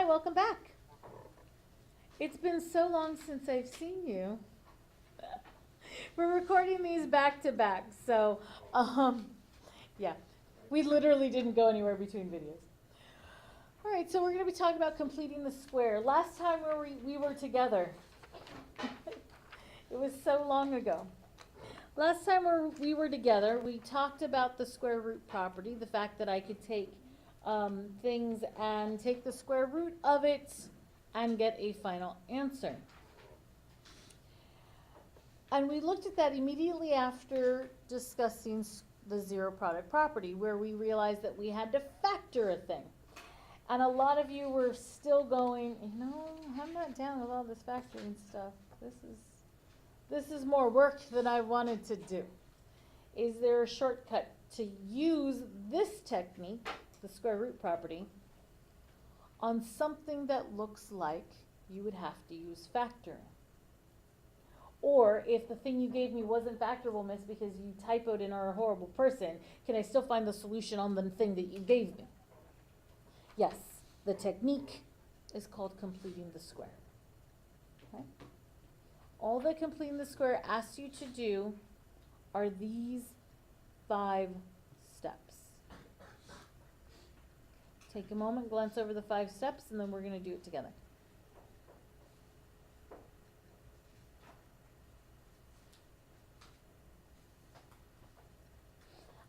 welcome back. It's been so long since I've seen you. We're recording these back to back, so yeah, we literally didn't go anywhere between videos. All right, so we're going to be talking about completing the square. Last time we were together, it was so long ago. Last time we were together, we talked about the square root property, the fact that I could take things and take the square root of it and get a final answer. And we looked at that immediately after discussing the zero product property, where we realized that we had to factor a thing. And a lot of you were still going, I'm not down with all this factoring stuff. This is more work than I wanted to do. Is there a shortcut to use this technique, the square root property, on something that looks like you would have to use factoring? Or if the thing you gave me wasn't factorable, miss, because you typoed and are a horrible person, can I still find the solution on the thing that you gave me? Yes, the technique is called completing the square. Okay? All that completing the square asks you to do are these 5 steps. Take a moment, glance over the 5 steps, and then we're going to do it together.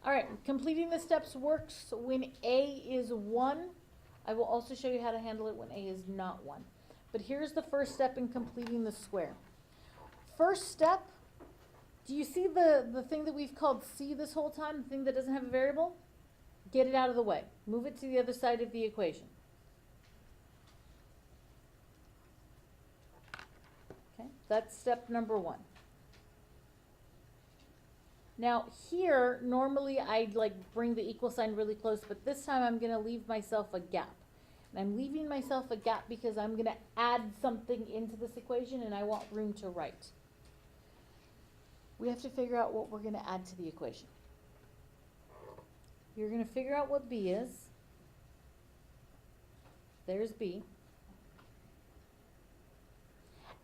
All right, completing the steps works when A is 1. I will also show you how to handle it when A is not 1. But here's the first step in completing the square. First step, do you see the thing that we've called C this whole time, the thing that doesn't have a variable? Get it out of the way. Move it to the other side of the equation. Okay, that's step number 1. Now here, normally I'd bring the equal sign really close, but this time I'm going to leave myself a gap. And I'm leaving myself a gap because I'm going to add something into this equation and I want room to write. We have to figure out what we're going to add to the equation. You're going to figure out what B is. There's B.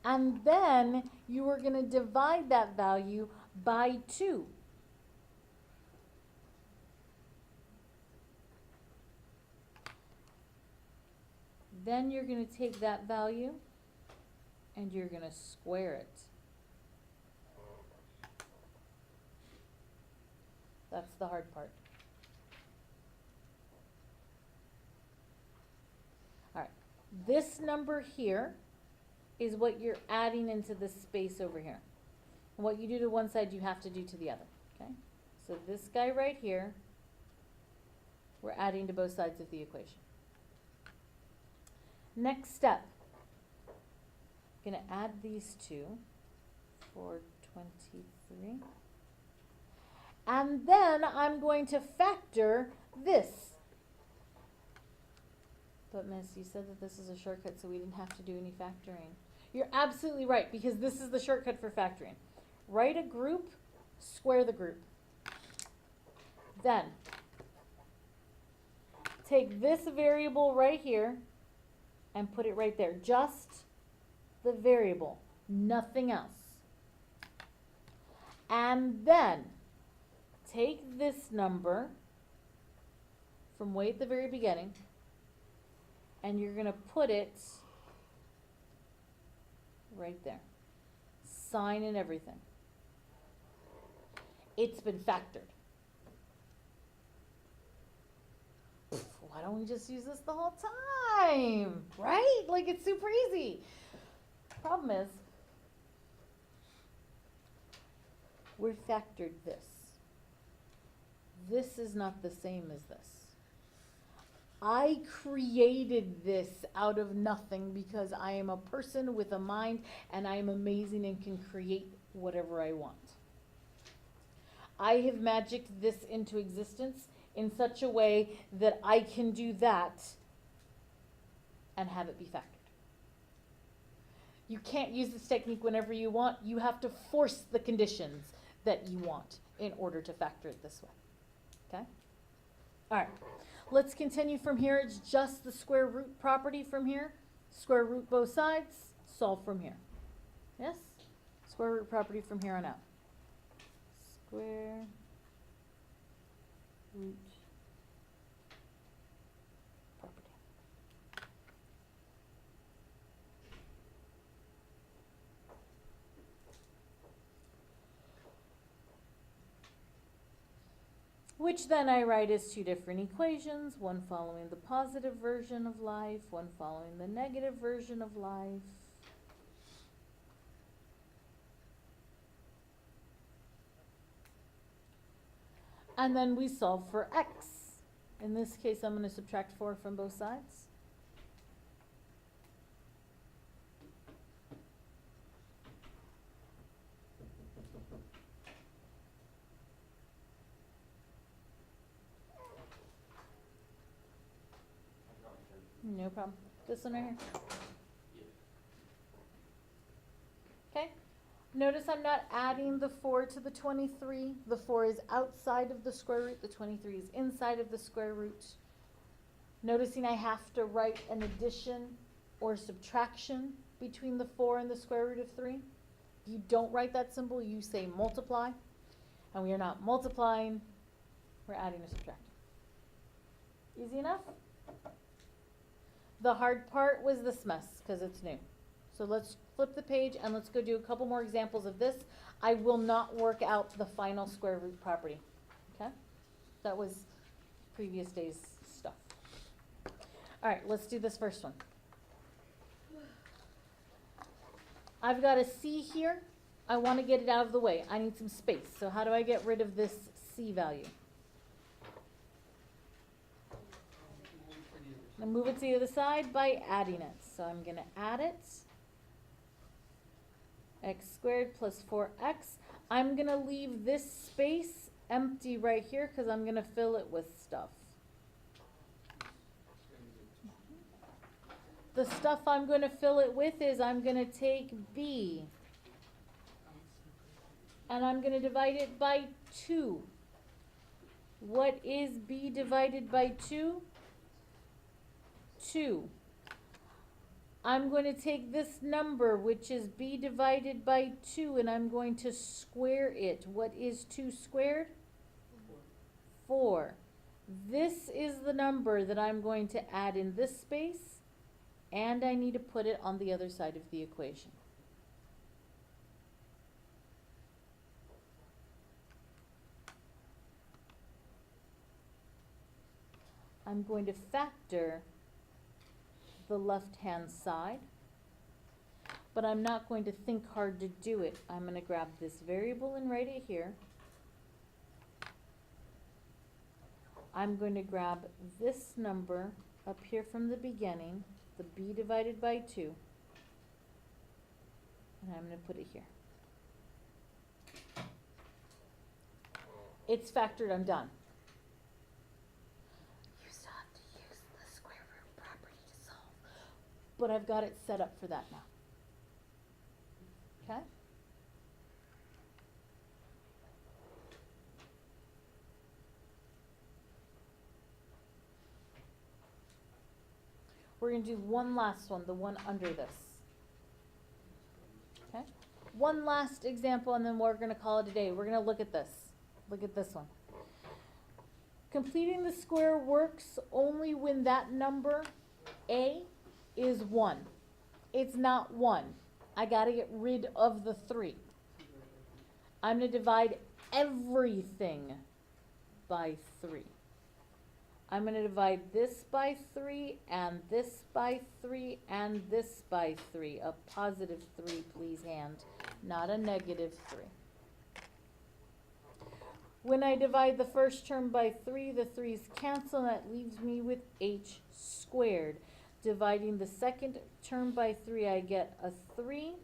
And then you are going to divide that value by 2. Then you're going to take that value and you're going to square it. That's the hard part. All right, this number here is what you're adding into this space over here. And what you do to one side, you have to do to the other, okay? So this guy right here, we're adding to both sides of the equation. Next step, I'm going to add these two for 23. And then I'm going to factor this. But miss, you said that this is a shortcut, so we didn't have to do any factoring. You're absolutely right, because this is the shortcut for factoring. Write a group, square the group. Then, take this variable right here and put it right there. Just the variable, nothing else. And then, take this number from way at the very beginning, and you're going to put it right there. Sign and everything. It's been factored. Why don't we just use this the whole time? Right? Like, it's super easy. Problem is, we're factored this. This is not the same as this. I created this out of nothing because I am a person with a mind and I am amazing and can create whatever I want. I have magicked this into existence in such a way that I can do that and have it be factored. You can't use this technique whenever you want. You have to force the conditions that you want in order to factor it this way. Okay? All right. Let's continue from here. It's just the square root property from here. Square root both sides, solve from here. Yes? Square root property from here on out. Square root property. Which then I write as two different equations, one following the positive version of life, one following the negative version of life. And then we solve for x. In this case, I'm going to subtract 4 from both sides. No problem. This one right here. Okay. Notice I'm not adding the 4 to the 23. The 4 is outside of the square root. The 23 is inside of the square root. Noticing I have to write an addition or subtraction between the 4 and the square root of 3. You don't write that symbol. You say multiply. And we are not multiplying. We're adding or subtracting. Easy enough? The hard part was this mess because it's new. So let's flip the page and let's go do a couple more examples of this. I will not work out the final square root property. Okay? That was previous day's stuff. All right, let's do this first one. I've got a C here. I want to get it out of the way. I need some space. So how do I get rid of this C value? I'm going to move it to the other side by adding it. So I'm going to add it. X squared plus 4x. I'm going to leave this space empty right here because I'm going to fill it with stuff. The stuff I'm going to fill it with is I'm going to take b and I'm going to divide it by 2. What is b divided by 2? 2. I'm going to take this number, which is b divided by 2, and I'm going to square it. What is 2 squared? 4. This is the number that I'm going to add in this space, and I need to put it on the other side of the equation. I'm going to factor the left-hand side, but I'm not going to think hard to do it. I'm going to grab this variable and write it here. I'm going to grab this number up here from the beginning, the b divided by 2, and I'm going to put it here. It's factored, I'm done. You still have to use the square root property to solve, but I've got it set up for that now. Okay? We're going to do one last one, the one under this. Okay? One last example, and then we're going to call it a day. We're going to look at this. Look at this one. Completing the square works only when that number, A, is 1. It's not 1. I got to get rid of the 3. I'm going to divide everything by 3. I'm going to divide this by 3, and this by 3, and this by 3. A positive 3, please, hand, not a negative 3. When I divide the first term by 3, the 3's cancel, and that leaves me with h squared. Dividing the second term by 3, I get a 3.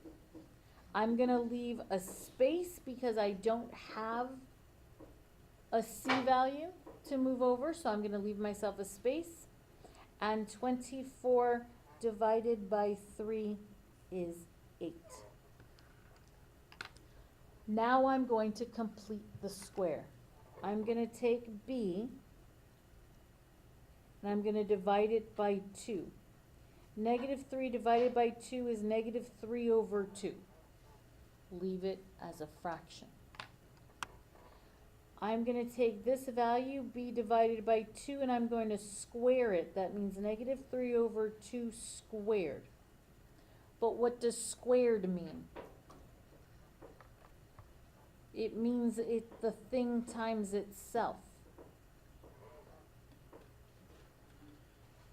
I'm going to leave a space because I don't have a c value to move over, so I'm going to leave myself a space. And 24 divided by 3 is 8. Now I'm going to complete the square. I'm going to take b and I'm going to divide it by 2. Negative 3 divided by 2 is negative 3 over 2. Leave it as a fraction. I'm going to take this value, b divided by 2, and I'm going to square it. That means negative 3 over 2 squared. But what does squared mean? It means it's the thing times itself.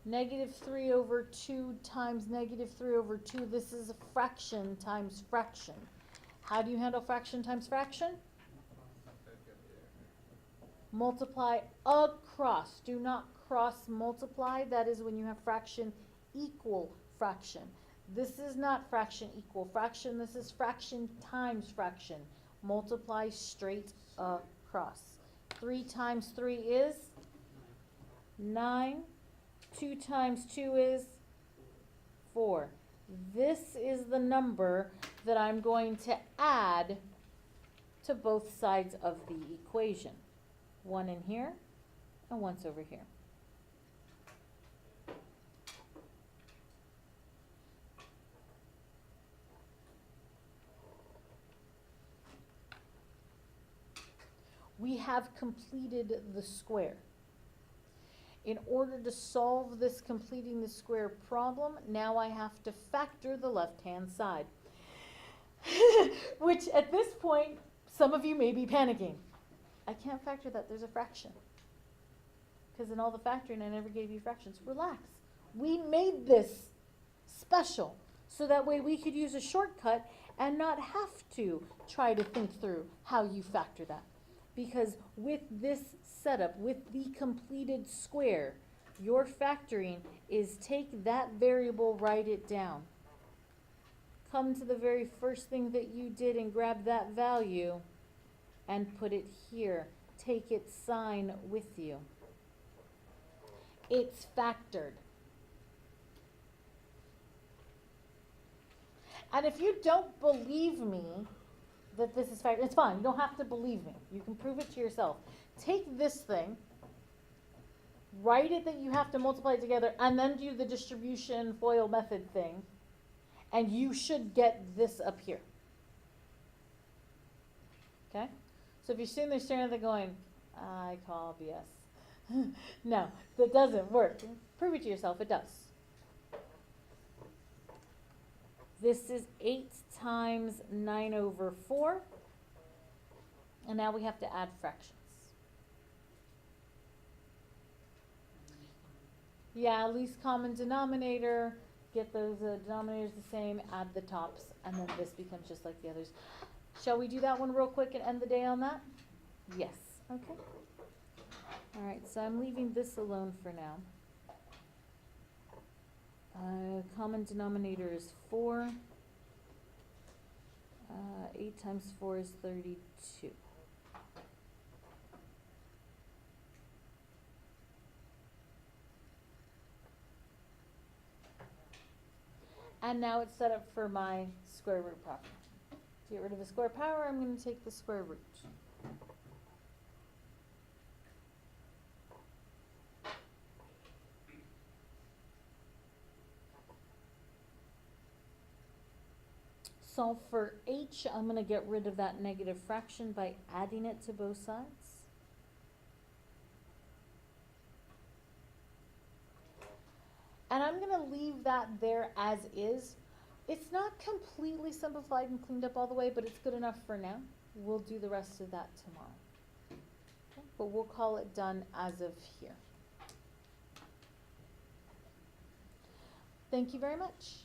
Negative 3 over 2 times negative 3 over 2, this is a fraction times fraction. How do you handle fraction times fraction? Multiply across. Do not cross multiply. That is when you have fraction equal fraction. This is not fraction equal fraction. This is fraction times fraction. Multiply straight across. 3 times 3 is 9. 2 times 2 is 4. This is the number that I'm going to add to both sides of the equation. One in here and one's over here. We have completed the square. In order to solve this completing the square problem, now I have to factor the left-hand side. Which at this point, some of you may be panicking. I can't factor that, there's a fraction. Because in all the factoring, I never gave you fractions. Relax. We made this special, so that way we could use a shortcut and not have to try to think through how you factor that. Because with this setup, with the completed square, your factoring is take that variable, write it down. Come to the very first thing that you did and grab that value and put it here. Take its sign with you. It's factored. And if you don't believe me that this is factored, it's fine. You don't have to believe me. You can prove it to yourself. Take this thing, write it that you have to multiply it together, and then do the distribution FOIL method thing, and you should get this up here. Okay? So if you're sitting there staring at it going, I call BS. No, that doesn't work. Prove it to yourself, it does. This is 8 times 9 over 4. And now we have to add fractions. Yeah, least common denominator. Get those denominators the same, add the tops, and then this becomes just like the others. Shall we do that one real quick and end the day on that? Yes. Okay. All right, so I'm leaving this alone for now. Common denominator is 4. 8 times 4 is 32. And now it's set up for my square root problem. To get rid of the square power, I'm going to take the square root. Solve for h. I'm going to get rid of that negative fraction by adding it to both sides. And I'm going to leave that there as is. It's not completely simplified and cleaned up all the way, but it's good enough for now. We'll do the rest of that tomorrow. Okay, but we'll call it done as of here. Thank you very much.